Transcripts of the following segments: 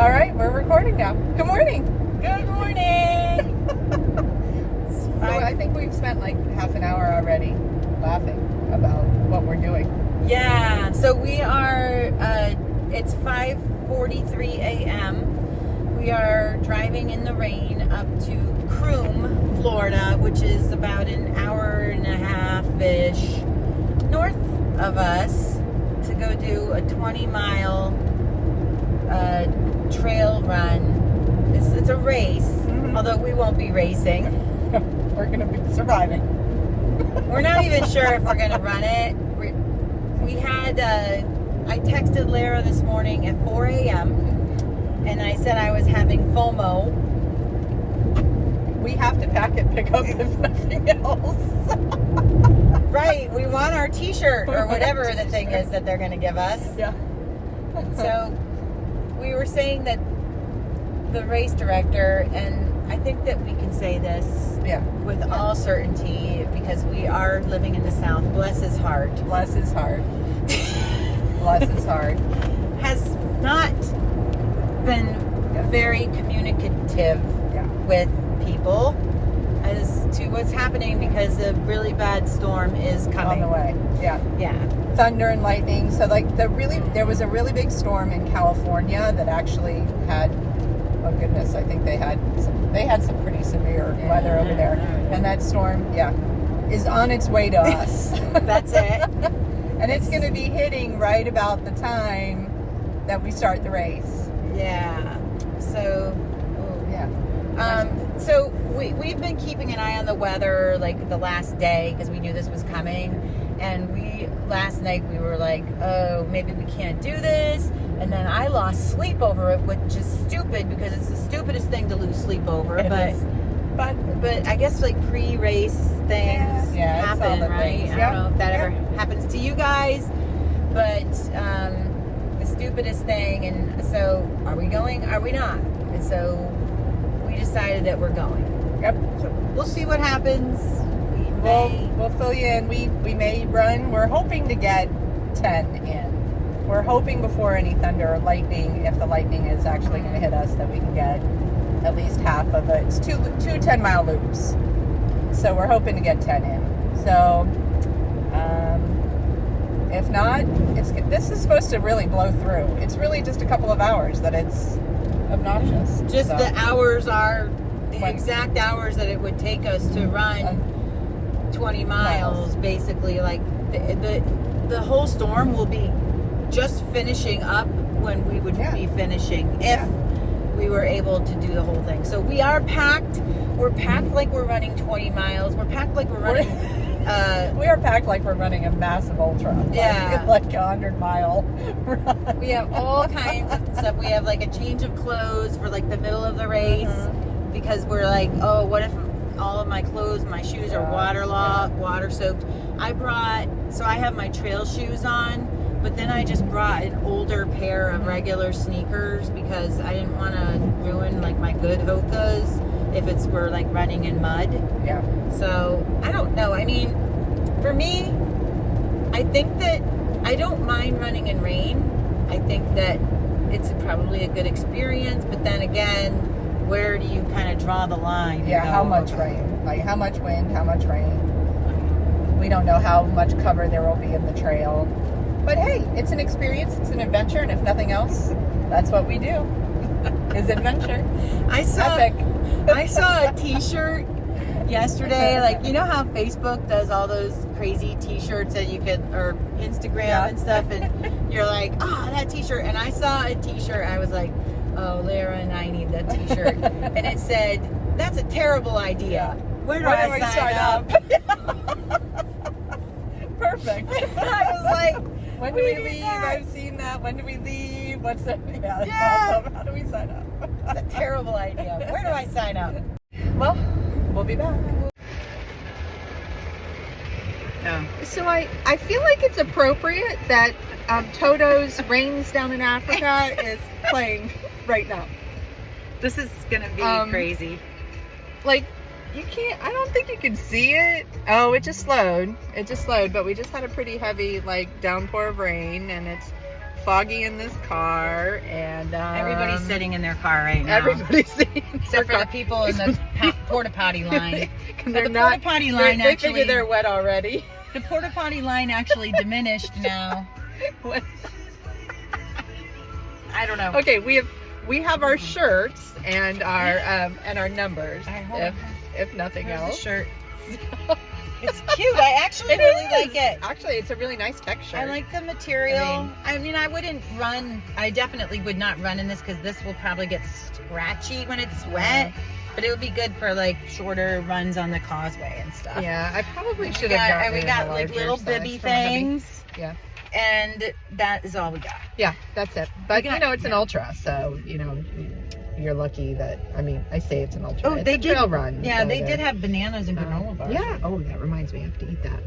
All right, we're recording now. Good morning. Good morning. So I think we've spent like half an hour already laughing about what we're doing. Yeah, so we are, it's 5:43 a.m. We are driving in the rain up to Croom, Florida, which is about an hour and a half-ish north of us, to go do a 20-mile trail run. It's a race, although we won't be racing. We're going to be surviving. We're not even sure if we're going to run it. I texted Lara this morning at 4 a.m. and I said I was having FOMO. We have to pack and pick up if nothing else. Right, we want our t-shirt or whatever the thing is that they're going to give us. Yeah. So we were saying that the race director, and I think that we can say this with all certainty because we are living in the South, bless his heart. Bless his heart. Bless his heart. Has not been very communicative with people as to what's happening because a really bad storm is coming. On the way. Yeah. Thunder and lightning. So like there was a really big storm in California that actually had, oh goodness, I think they had some pretty severe weather over there. And that storm, is on its way to us. That's it. And it's going to be hitting right about the time that we start the race. Yeah. So, so we've been keeping an eye on the weather like the last day because we knew this was coming. And last night we were like, oh, maybe we can't do this. And then I lost sleep over it, which is stupid because it's the stupidest thing to lose sleep over. But I guess like pre-race things happen, right? I don't know if that ever happens to you guys, but the stupidest thing. And so, are we going? Are we not? And so we decided that we're going. Yep. So we'll see what happens. We'll fill you in. We may run. We're hoping to get 10 in. We're hoping before any thunder or lightning, if the lightning is actually going to hit us, that we can get at least half of it. It's two 10-mile loops. So we're hoping to get 10 in. So if not, this is supposed to really blow through. It's really just a couple of hours that it's obnoxious. The hours are the exact hours that it would take us to run 20 miles. Basically. Like the whole storm will be just finishing up when we would be finishing if we were able to do the whole thing. So we are packed. We're packed like we're running 20 miles. We're packed like we're running we are packed like we're running a massive ultra. Like a 100-mile run. We have all kinds of stuff. We have like a change of clothes for like the middle of the race because we're like, oh, what if all of my clothes, my shoes are waterlogged, water soaked. I have my trail shoes on, but then I just brought an older pair of regular sneakers because I didn't want to ruin like my good Hokas if we're like running in mud. Yeah. So I don't know. I mean, for me, I think that I don't mind running in rain. I think that it's probably a good experience, but then again, where do you kind of draw the line? Yeah, how much rain? Like how much wind, how much rain? We don't know how much cover there will be in the trail. But hey, it's an experience, it's an adventure, and if nothing else, that's what we do. Is adventure. I saw a t-shirt yesterday, like you know how Facebook does all those crazy t-shirts that you could, or Instagram and stuff, and you're like, that t-shirt, and I saw a t-shirt, I was like, oh, Lara and I need that t-shirt. And it said, that's a terrible idea. Where do I sign up? Perfect. I was like, when do we leave? I've seen that. When do we leave? What's that? Yeah, that's awesome. How do we sign up? It's a terrible idea. Where do I sign up? Well, we'll be back. So I feel like it's appropriate that Toto's Rains Down in Africa is playing right now. This is going to be crazy. Like, I don't think you can see it. Oh, it just slowed. But we just had a pretty heavy, like, downpour of rain, and it's foggy in this car, and Everybody's sitting in their car right now. Everybody's sitting in Except for the people in the porta potty line. They're the not. porta potty line They actually. figure they're wet already. The porta potty line actually diminished now. What? I don't know. Okay, we have our shirts and our numbers. If nothing Here's else. the shirt. It's cute. I actually really like it. Actually, it's a really nice texture. I like the material. I mean, I wouldn't run. I definitely would not run in this because this will probably get scratchy when it's wet. But it would be good for like shorter runs on the causeway and stuff. Yeah, I probably should have gotten We got like little bibby things. Yeah. And that is all we got. Yeah, that's it. But it's an ultra, so you're lucky that, I say it's an ultra. It's a trail run. Yeah, so they did have bananas and granola bars. Yeah. Oh, that reminds me, I have to eat that.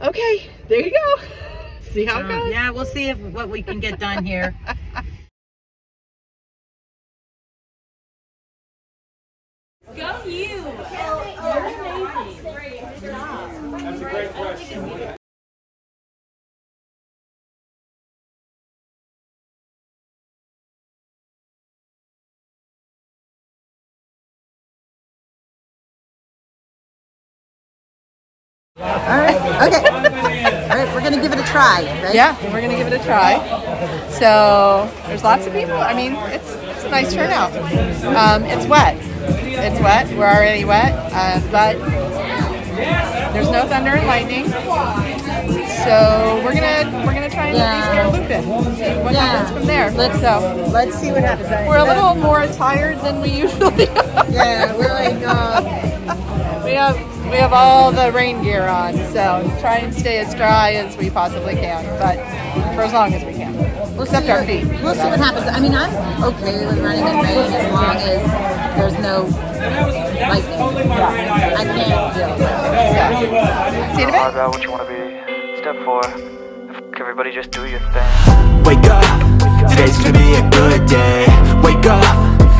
Okay, there you go. See how it goes. Yeah, we'll see what we can get done here. Go you! You're amazing. That's a great question. All right. Okay. All right. We're gonna give it a try. Right? Yeah, we're gonna give it a try. So there's lots of people. It's a nice turnout. It's wet. It's wet. We're already wet, but there's no thunder and lightning. So we're gonna try and at least get a loop in. See what happens from there. Let's see what happens. We're a little more tired than we usually are. Yeah, we're like. We have all the rain gear on, so try and stay as dry as we possibly can, but for as long as we can. Except our feet. We'll see what happens. I'm okay with running in rain as long as there's no lightning. I can't deal with it. See you in a bit. About what you want to be. Step 4. Everybody just do your thing. Wake up. Today's gonna be a good day. Wake up.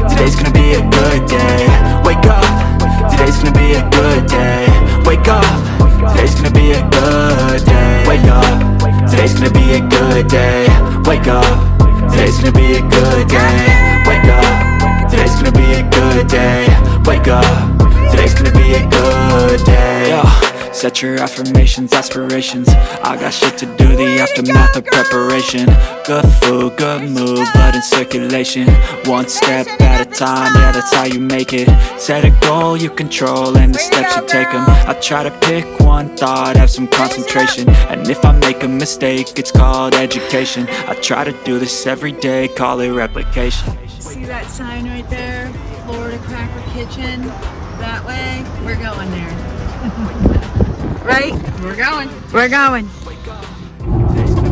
Today's gonna be a good day. Wake up. Today's gonna be a good day. Wake up. Today's gonna be a good day. Wake up. Today's gonna be a good day. Wake up. Today's gonna be a good day. Wake up. Today's gonna be a good day. Wake up. Today's gonna be a good day. Yo, set your affirmations, aspirations. I got shit to do, the aftermath of preparation. Good food, good mood, blood in circulation. One step at a time, yeah, that's how you make it. Set a goal you control and the steps you take them. I try to pick one thought, have some concentration. And if I make a mistake, it's called education. I try to do this every day, call it replication. See that sign right there? Florida Cracker Kitchen. That way. We're going there. Right? We're going. We're going.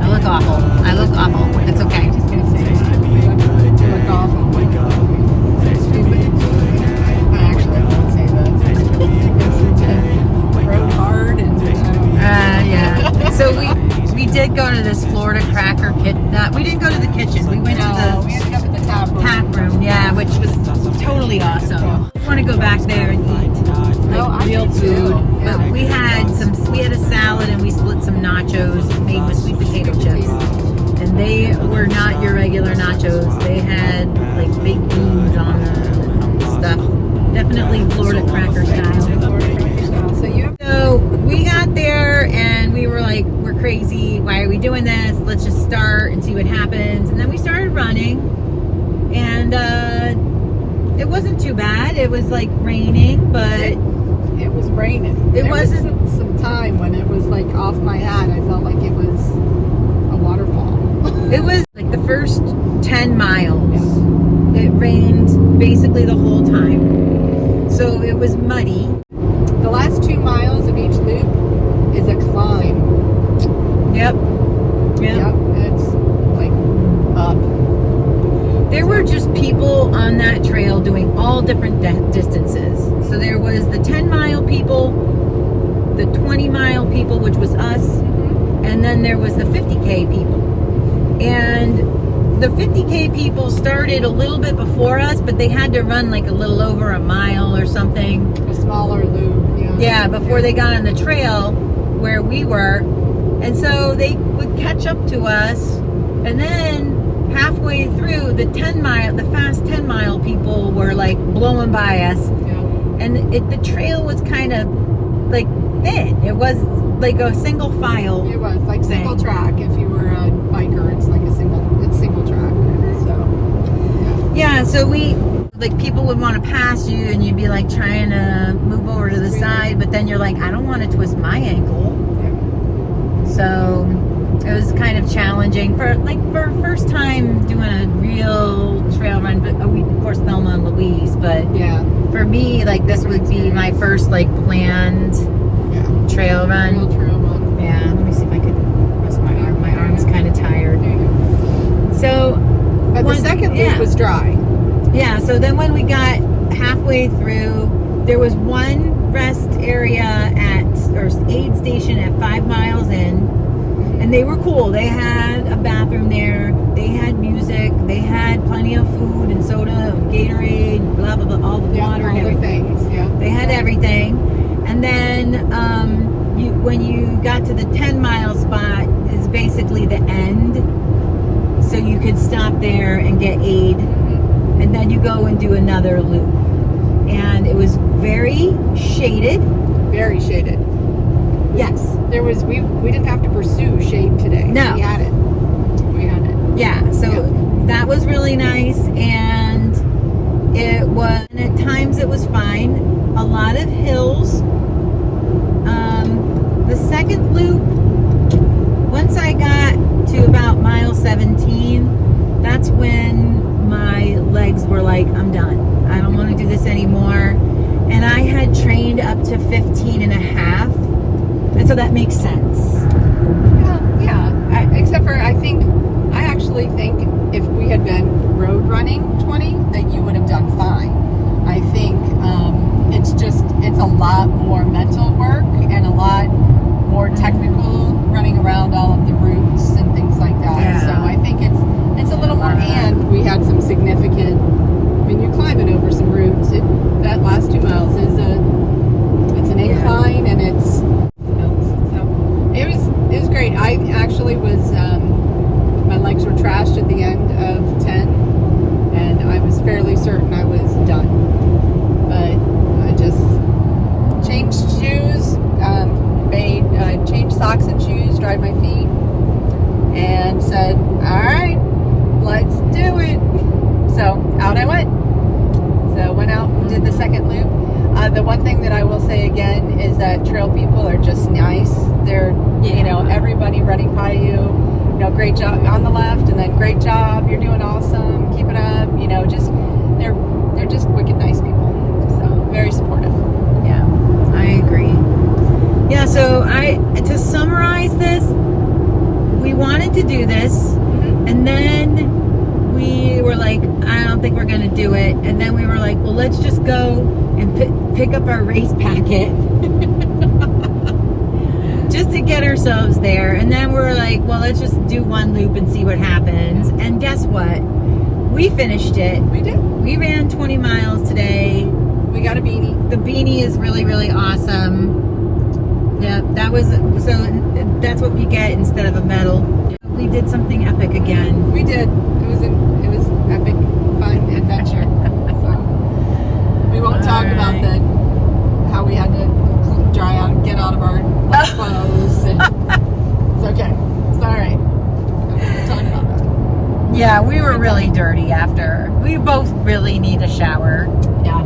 I look awful. I look awful. It's okay. I'm just gonna say you look awful. I actually won't say that. Rode hard and yeah. So we did go to this Florida Cracker Kitchen. We didn't go to the kitchen. We went to we ended up at the tap room. Yeah, which was totally awesome. I want to go back there and eat real food. But we had a salad and we split some nachos made with sweet potato chips. And they were not your regular nachos. They had like baked beans on the stuff. Definitely Florida Cracker style. So we got there and we were like, we're crazy. Why are we doing this? Let's just start and see what happens. And then we started running. And it wasn't too bad. It was like raining, but it was raining. There wasn't some time when it was like off my hat. I felt like it was a waterfall. It was like the first 10 miles. Yeah. It rained basically the whole time. So it was muddy. The last 2 miles of each loop is a climb. Yep. It's like up. There were just people on that trail doing all different distances. So there was the 10-mile people, the 20-mile people, which was us, and then there was the 50K people. And the 50K people started a little bit before us, but they had to run like a little over a mile or something. A smaller loop, yeah. Yeah, before they got on the trail where we were. And so they would catch up to us. And then halfway through the fast 10 mile people were like blowing by us. Yeah. And the trail was kind of like thin. It was like a single file. It was like thing. single track. If you were a biker, it's like it's single track. So Yeah, so people would want to pass you and you'd be like trying to move over to the side, but then you're like, I don't want to twist my ankle. So it was kind of challenging for first time doing a real trail run, but we of course Thelma and Louise, but yeah, for me, like this would be my first like planned trail run. real trail run. Yeah, let me see if I can rest my arm. My arm's kind of tired. There you go. So, But the second loop was dry. Yeah, so then when we got halfway through, there was one rest area or aid station at 5 miles in, and they were cool. They had a bathroom there, they had music, they had plenty of food and soda and Gatorade, and blah, blah, blah, all the water and all the everything. things. Yeah, They had everything. And then when you got to the 10 mile spot is basically the end. So you could stop there and get aid. And then you go and do another loop. And it was very shaded. very shaded. Yes. There was we didn't have to pursue shade today. No. We had it. We had it. Yeah. So that was really nice. And at times it was fine. A lot of hills. The second loop, once I got to about mile 17, that's when my legs were like, I'm done. I don't want to do this anymore. And I had trained up to 15 and a half. And so that makes sense. Yeah. Except for I actually think if we had been road running 20, that you would have done fine. I think it's a lot more mental work and a lot more technical running around all of the routes and things like that. Yeah. So I think it's a little more, and we had some significant, I mean, you're climbing over some routes. That last 2 miles it's an incline, and it's so it was great. I actually was my legs were trashed at the end of 10, and I was fairly certain I was done, but I just changed shoes, changed socks and shoes, dried my feet, and said, all right, let's do it. So out I went. So went out and did the second loop. The one thing that I will say again is that trail people are just nice. They're, everybody running by you, great job on the left, and then great job, you're doing awesome, keep it up, they're just wicked nice people. So very supportive. Yeah, I agree. Yeah, so to summarize this, we wanted to do this, and then we were like, I don't think we're going to do it. And then we were like, well, let's just go and pick up our race packet just to get ourselves there. And then we're like, well, let's just do one loop and see what happens. And guess what? We finished it. We did. We ran 20 miles today. We got a beanie. The beanie is really, really awesome. Yeah, that's what we get instead of a medal. We did something epic again. We did. It was epic, fun adventure. So we won't talk about how we had to dry out and get out of our clothes. It's okay. It's all right. We'll talk about that. Yeah, we were really dirty after. We both really need a shower. Yeah.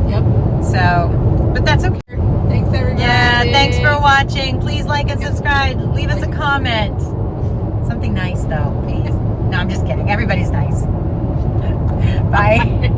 Yep. So, but that's okay. Thanks, everybody. Yeah, thanks for watching. Please like and subscribe. Leave us a comment. Something nice, though, please. No, I'm just kidding. Everybody's nice. Bye.